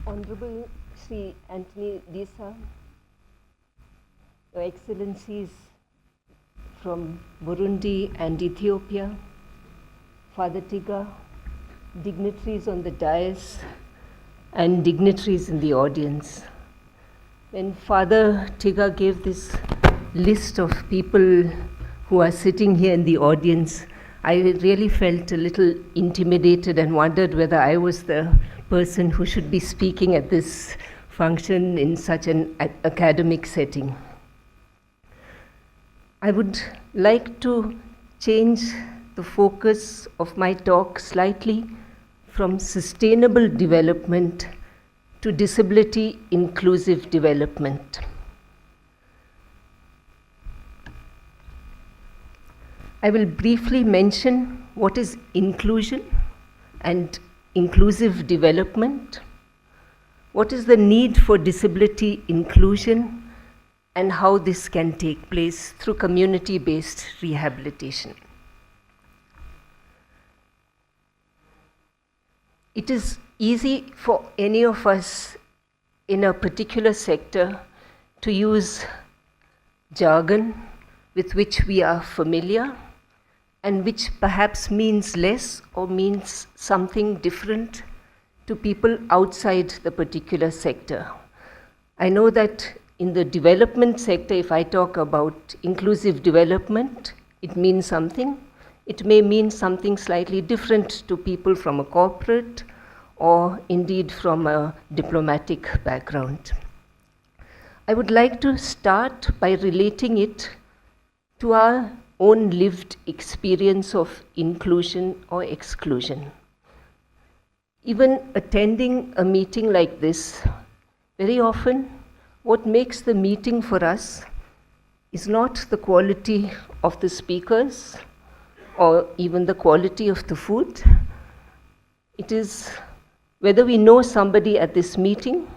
Honorable Sri Anthony Disa, Your Excellencies from Burundi and Ethiopia, Father Tiga, dignitaries on the dais, and dignitaries in the audience. When Father Tiga gave this list of people who are sitting here in the audience, I really felt a little intimidated and wondered whether I was the person who should be speaking at this function in such an academic setting. I would like to change the focus of my talk slightly from sustainable development to disability inclusive development. I will briefly mention what is inclusion and inclusive development, what is the need for disability inclusion, and how this can take place through community-based rehabilitation. It is easy for any of us in a particular sector to use jargon with which we are familiar and which perhaps means less or means something different to people outside the particular sector. I know that in the development sector, if I talk about inclusive development, it means something. It may mean something slightly different to people from a corporate or indeed from a diplomatic background. I would like to start by relating it to our own lived experience of inclusion or exclusion. Even attending a meeting like this, very often what makes the meeting for us is not the quality of the speakers or even the quality of the food. It is whether we know somebody at this meeting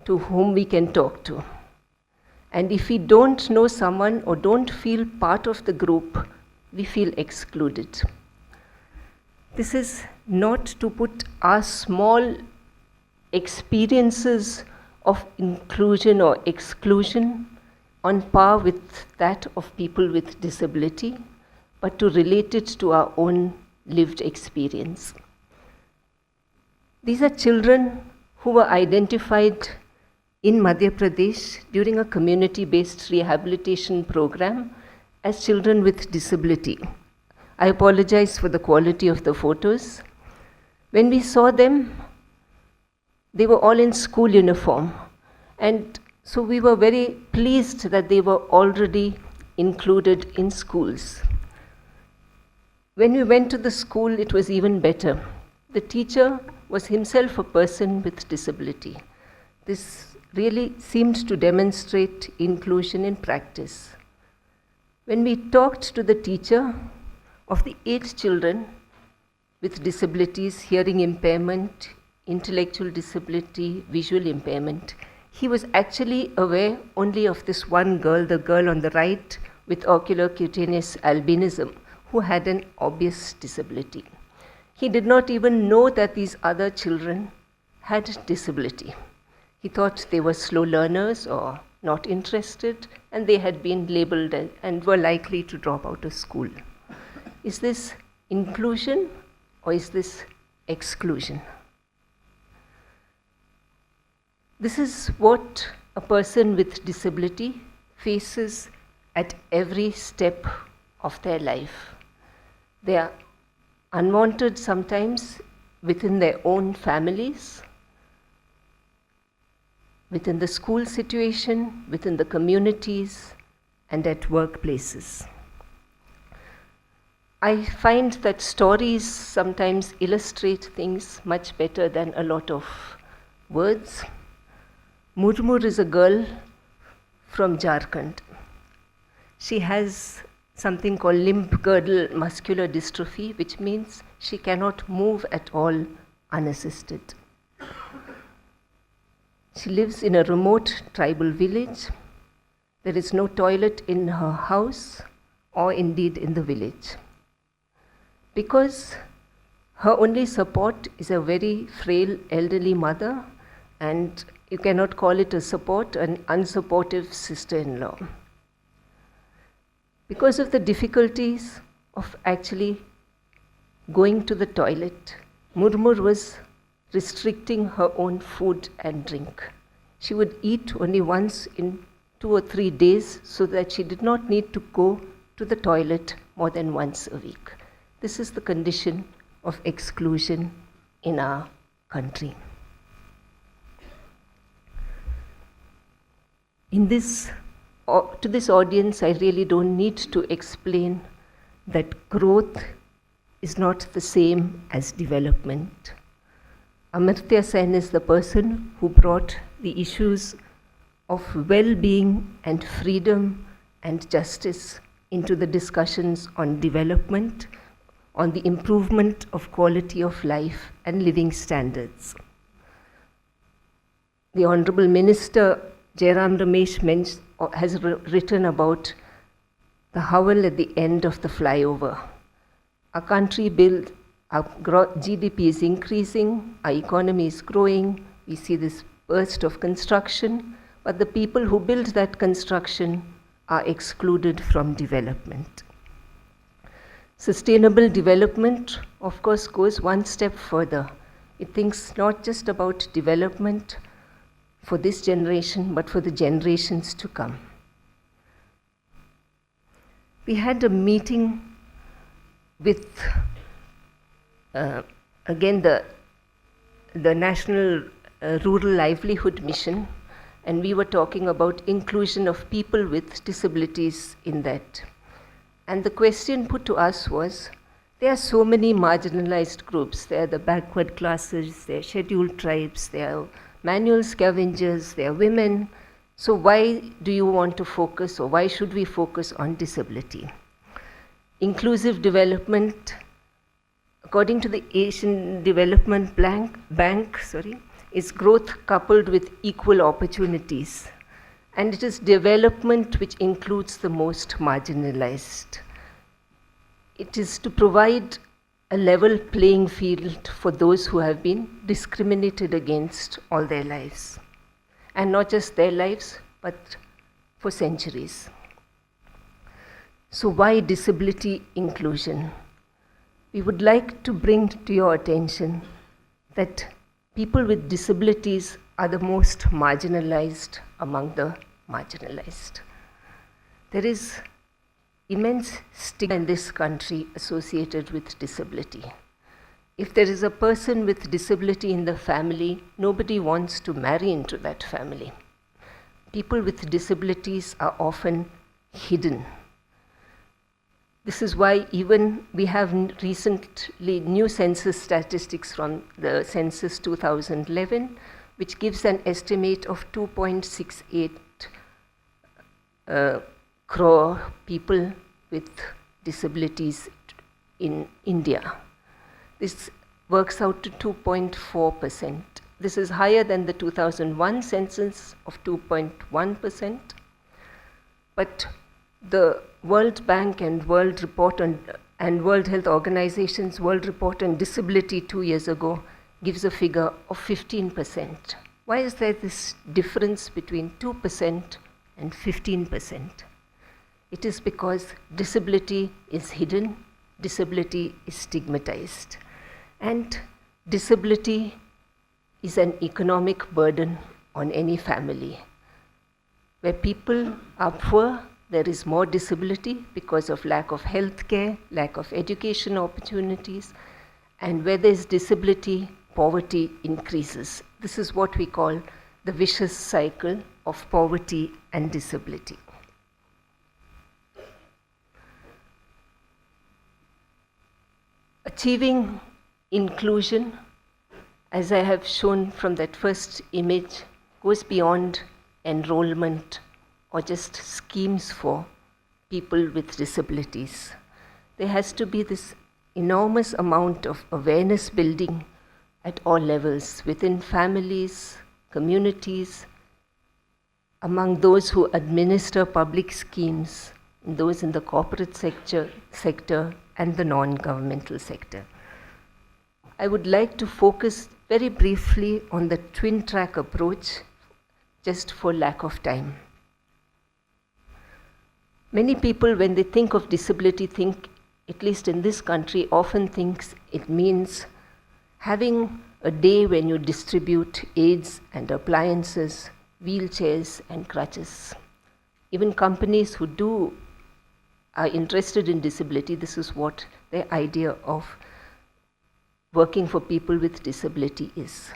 to whom we can talk to. And if we don't know someone or don't feel part of the group, we feel excluded. This is not to put our small experiences of inclusion or exclusion on par with that of people with disability, but to relate it to our own lived experience. These are children who were identified in Madhya Pradesh during a community-based rehabilitation program as children with disability. I apologize for the quality of the photos. When we saw them, they were all in school uniform, and so we were very pleased that they were already included in schools. When we went to the school, it was even better. The teacher was himself a person with disability. This really seemed to demonstrate inclusion in practice. When we talked to the teacher of the 8 children with disabilities, hearing impairment, intellectual disability, visual impairment, he was actually aware only of this one girl, the girl on the right with ocular cutaneous albinism, who had an obvious disability. He did not even know that these other children had disability. He thought they were slow learners or not interested, and they had been labeled and were likely to drop out of school. Is this inclusion or is this exclusion? This is what a person with disability faces at every step of their life. They are unwanted sometimes within their own families, within the school situation, within the communities, and at workplaces. I find that stories sometimes illustrate things much better than a lot of words. Murmur is a girl from Jharkhand. She has something called limb girdle muscular dystrophy, which means she cannot move at all unassisted. She lives in a remote tribal village. There is no toilet in her house or indeed in the village. Because her only support is a very frail elderly mother and you cannot call it a support, an unsupportive sister-in-law. Because of the difficulties of actually going to the toilet, Murmur was restricting her own food and drink. She would eat only once in 2 or 3 days so that she did not need to go to the toilet more than once a week. This is the condition of exclusion in our country. To this audience, I really don't need to explain that growth is not the same as development. Amartya Sen is the person who brought the issues of well-being and freedom and justice into the discussions on development, on the improvement of quality of life and living standards. The Honorable Minister Jairam Ramesh has written about the howl at the end of the flyover. Our country built, our GDP is increasing, our economy is growing, we see this burst of construction, but the people who build that construction are excluded from development. Sustainable development, of course, goes one step further. It thinks not just about development for this generation, but for the generations to come. We had a meeting with, again, the National Rural Livelihood Mission, and we were talking about inclusion of people with disabilities in that. And the question put to us was, there are so many marginalized groups. There are the backward classes, there are scheduled tribes, there are manual scavengers, there are women. So why do you want to focus, or why should we focus on disability? Inclusive development, according to the Asian Development Bank, is growth coupled with equal opportunities. And it is development which includes the most marginalized. It is to provide a level playing field for those who have been discriminated against all their lives. And not just their lives, but for centuries. So why disability inclusion? We would like to bring to your attention that people with disabilities are the most marginalized among the marginalized. There is immense stigma in this country associated with disability. If there is a person with disability in the family, nobody wants to marry into that family. People with disabilities are often hidden. This is why even we have recently new census statistics from the census 2011, which gives an estimate of 2.68 crore people with disabilities in India. This works out to 2.4%. This is higher than the 2001 census of 2.1%. But the World Bank and World Health Organization's World Report on Disability 2 years ago gives a figure of 15%. Why is there this difference between 2% and 15%? It is because disability is hidden, disability is stigmatized, and disability is an economic burden on any family. Where people are poor, there is more disability because of lack of health care, lack of education opportunities, and where there is disability, poverty increases. This is what we call the vicious cycle of poverty and disability. Achieving inclusion, as I have shown from that first image, goes beyond enrollment or just schemes for people with disabilities. There has to be this enormous amount of awareness building at all levels, within families, communities, among those who administer public schemes, those in the corporate sector and the non-governmental sector. I would like to focus very briefly on the twin track approach, just for lack of time. Many people, when they think of disability, think, at least in this country, often thinks it means having a day when you distribute aids and appliances, wheelchairs and crutches. Even companies who are interested in disability, this is what their idea of working for people with disability is.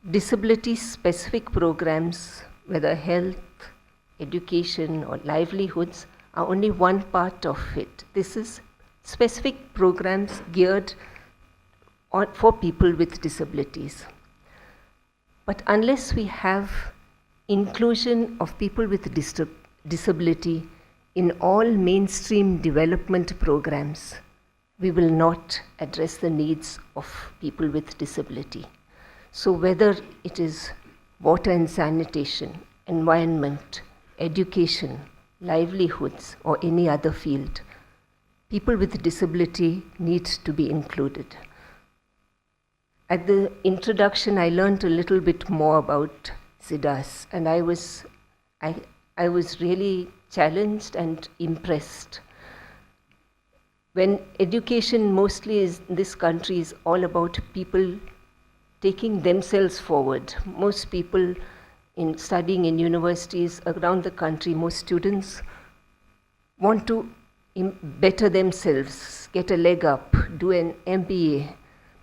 Disability-specific programs, whether health, education or livelihoods, are only one part of it. This is specific programs geared for people with disabilities. But unless we have inclusion of people with disability in all mainstream development programs, we will not address the needs of people with disability. So whether it is water and sanitation, environment, education, livelihoods, or any other field, people with disability need to be included. At the introduction, I learned a little bit more about SIDAS, and I was really challenged and impressed. When education mostly in this country is all about people taking themselves forward. Most people in studying in universities around the country, most students want to better themselves, get a leg up, do an MBA.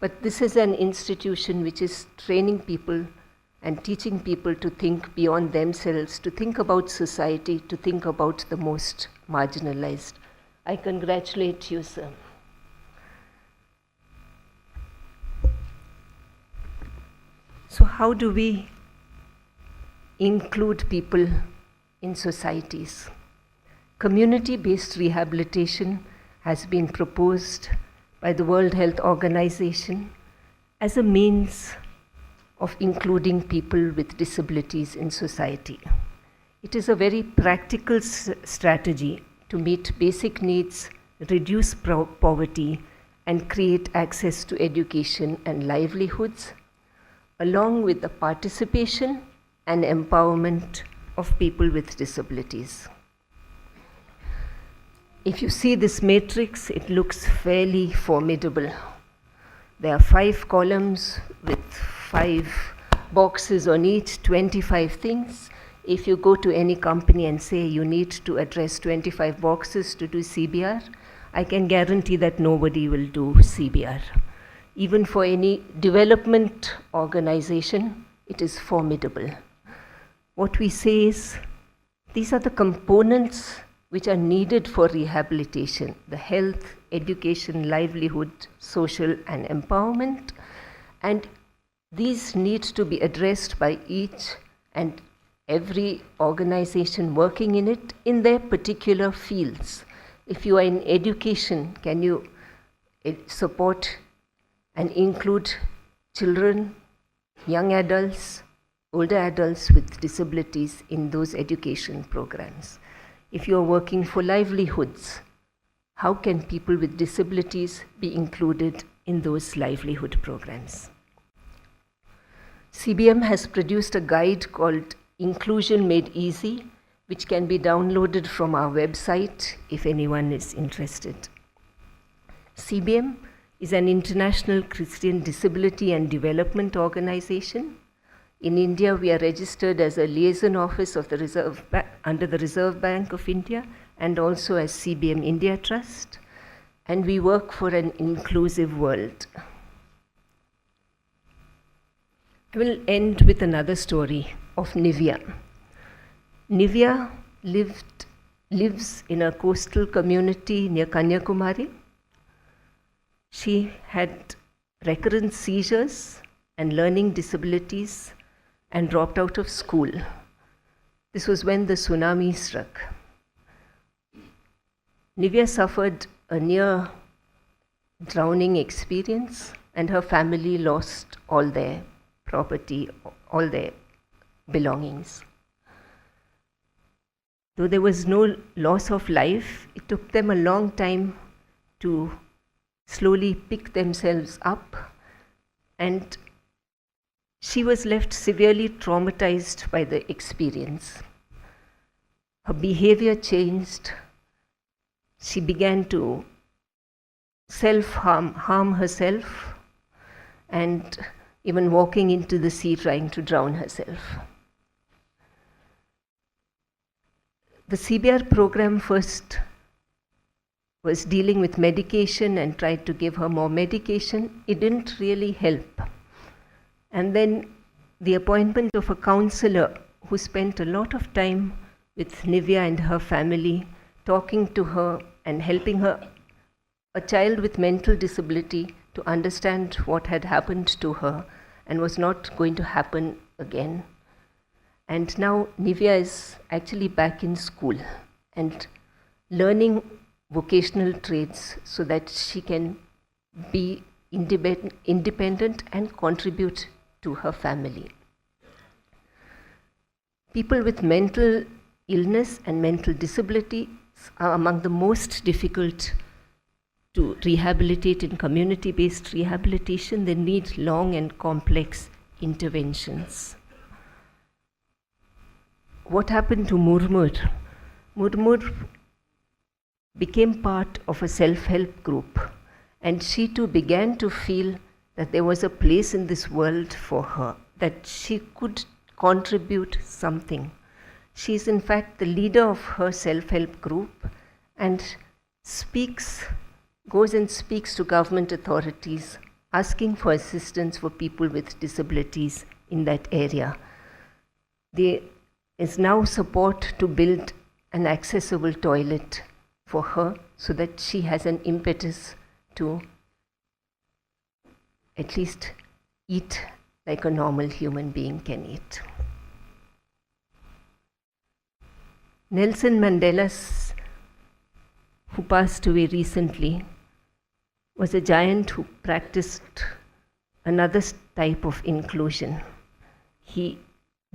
But this is an institution which is training people and teaching people to think beyond themselves, to think about society, to think about the most marginalized. I congratulate you, sir. So how do we include people in societies? Community-based rehabilitation has been proposed by the World Health Organization as a means of including people with disabilities in society. It is a very practical strategy to meet basic needs, reduce poverty, and create access to education and livelihoods, along with the participation and empowerment of people with disabilities. If you see this matrix, it looks fairly formidable. There are 5 columns with 5 boxes on each, 25 things. If you go to any company and say you need to address 25 boxes to do CBR, I can guarantee that nobody will do CBR. Even for any development organization, it is formidable. What we say is, these are the components which are needed for rehabilitation: the health, education, livelihood, social and empowerment. And these need to be addressed by each and every organization working in it in their particular fields. If you are in education, can you support and include children, young adults, older adults with disabilities in those education programs? If you are working for livelihoods, how can people with disabilities be included in those livelihood programs? CBM has produced a guide called Inclusion Made Easy, which can be downloaded from our website if anyone is interested. CBM is an international Christian disability and development organization. In India, we are registered as a liaison office of the under the Reserve Bank of India, and also as CBM India Trust, and we work for an inclusive world. I will end with another story of Nivya. Nivya lives in a coastal community near Kanyakumari. She had recurrent seizures and learning disabilities and dropped out of school. This was when the tsunami struck. Nivya suffered a near drowning experience, and her family lost all their property, all their belongings. Though there was no loss of life, it took them a long time to slowly pick themselves up, and She was left severely traumatized by the experience. Her behavior changed. She began to harm herself, and even walking into the sea trying to drown herself. The CBR program first was dealing with medication and tried to give her more medication. It didn't really help. And then the appointment of a counselor who spent a lot of time with Nivya and her family, talking to her and helping her, a child with mental disability, to understand what had happened to her and was not going to happen again. And now Nivya is actually back in school and learning vocational trades so that she can be independent and contribute to her family. People with mental illness and mental disability are among the most difficult to rehabilitate in community-based rehabilitation. They need long and complex interventions. What happened to Murmur? Murmur became part of a self-help group, and she too began to feel that there was a place in this world for her, that she could contribute something. She is in fact the leader of her self-help group and goes and speaks to government authorities asking for assistance for people with disabilities in that area. There is now support to build an accessible toilet for her so that she has an impetus to at least eat like a normal human being can eat. Nelson Mandela, who passed away recently, was a giant who practiced another type of inclusion. He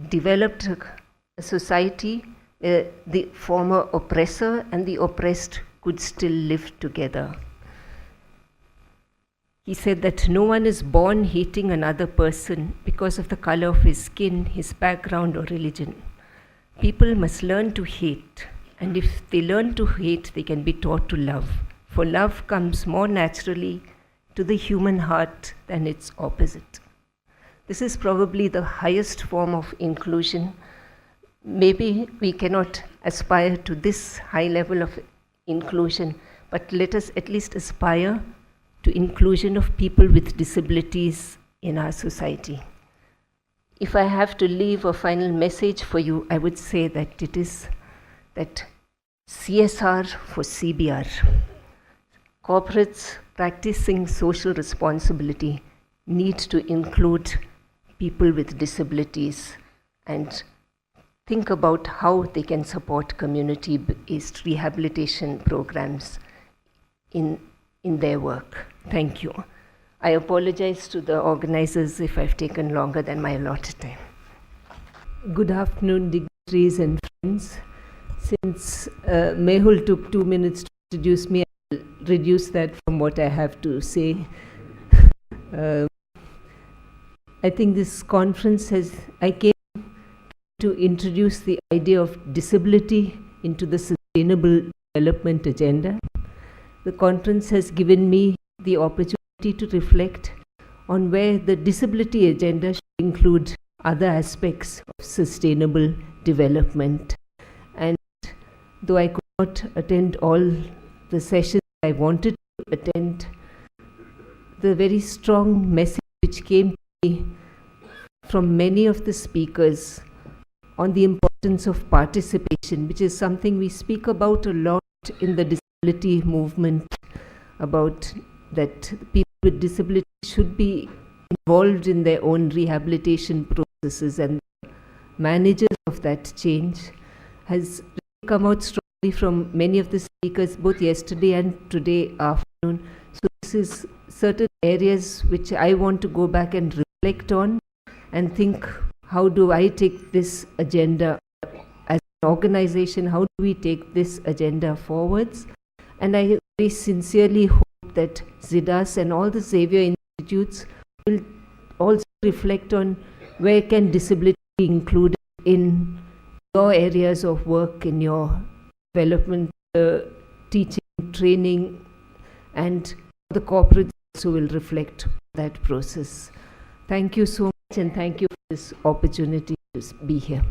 developed a society where the former oppressor and the oppressed could still live together. He said that no one is born hating another person because of the color of his skin, his background, or religion. People must learn to hate, and if they learn to hate, they can be taught to love. For love comes more naturally to the human heart than its opposite. This is probably the highest form of inclusion. Maybe we cannot aspire to this high level of inclusion, but let us at least aspire to inclusion of people with disabilities in our society. If I have to leave a final message for you, I would say that it is that CSR for CBR. Corporates practicing social responsibility need to include people with disabilities and think about how they can support community-based rehabilitation programs in their work. Thank you. I apologize to the organizers if I've taken longer than my allotted time. Good afternoon, dignitaries and friends. Since Mehul took 2 minutes to introduce me, I'll reduce that from what I have to say. I think this conference I came to introduce the idea of disability into the Sustainable Development Agenda. The conference has given me the opportunity to reflect on where the disability agenda should include other aspects of sustainable development. And though I could not attend all the sessions I wanted to attend, the very strong message which came to me from many of the speakers on the importance of participation, which is something we speak about a lot in the disability movement, about that people with disability should be involved in their own rehabilitation processes, and managers of that change has really come out strongly from many of the speakers both yesterday and today afternoon. So this is certain areas which I want to go back and reflect on and think, how do I take this agenda as an organization, how do we take this agenda forwards? And I very sincerely hope that ZIDAS and all the Xavier institutes will also reflect on where can disability be included in your areas of work, in your development, teaching, training, and the corporates also will reflect that process. Thank you so much, and thank you for this opportunity to be here.